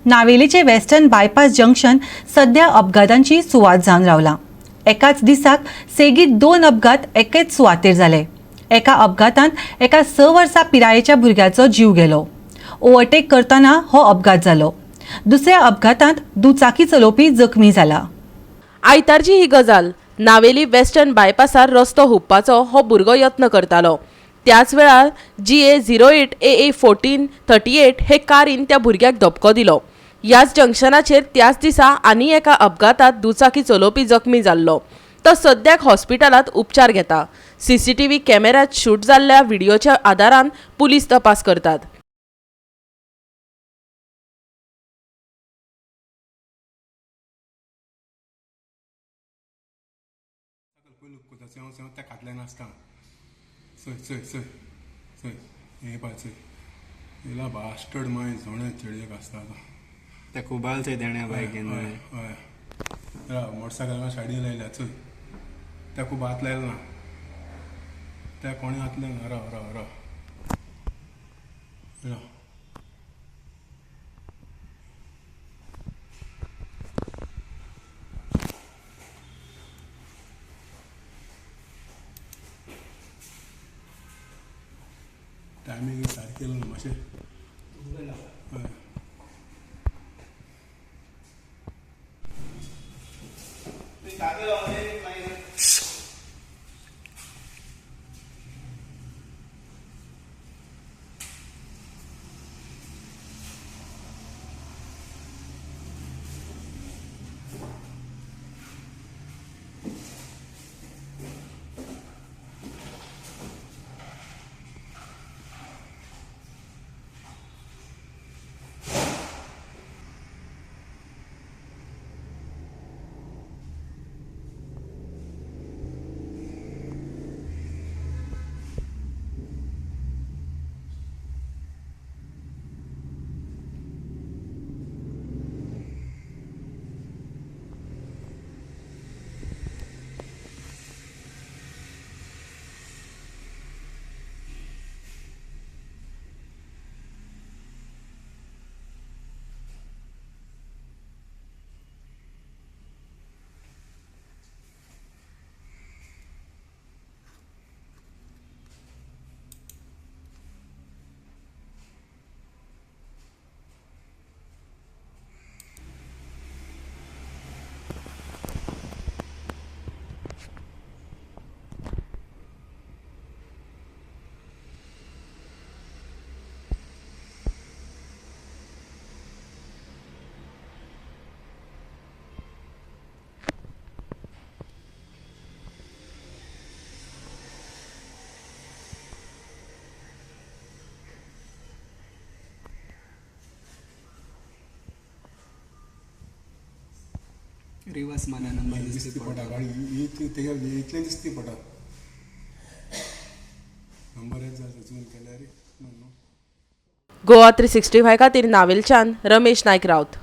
नावेलीचे western bypass junction सध्या अपघातांची सुवात जावन रावला। एकाच दिसाक सेगीत 2 अपघात एकेच सुवातेर जाले। एका अपघातांत एका 6 वर्सां पिरायेच्या भुरग्याचो जीव गेलो। ओव्हरटेक करतना हो अपघात जालो। दुसऱ्या अपघातांत दुचाकी चलोवपी जखमी जाला। आयतारची ही गजाल नावेली वेस्टर्न बायपासार रस्तो हुबपाचो हो भुरगो यत्न करतालो। त्याच वेळार GA08 AA 1438 हे कारीन त्या भुरग्याक धपको दिलो। ह्याच जंक्शनाचेर त्याच दिसा आनी एका अपघातात दुचाकी चलोवपी जखमी जाल्लो। तो सद्याक हॉस्पिटलांत उपचार घेता। CCTV कॅमेऱ्यात शूट जाल्ल्या व्हिडिओच्या आदारान पुलीस तपास करतात। पयलू कोताचे हांव सेव त्या खाटल्यान आसता सय सय सय सय हे पळय सय येला बास्टर्ड माय झोणे चेडयेक आसता तो त्या कुबाल चंय तेणे बायकेन हय हय मोटरसायकलान सायडीन लायल्या चय त्या खूब हात लायला ना त्या कोणी हात लायना राव राव राव राव टायमींग सारकें केलें ना मातशें हय रिवर्स माना नंबर दिसती पडटा गाडी इतलें दिसती पडटा नंबर एक जाय जून केल्यार गोवा 365 खातीर नावेलच्यान रमेश नायक रावत।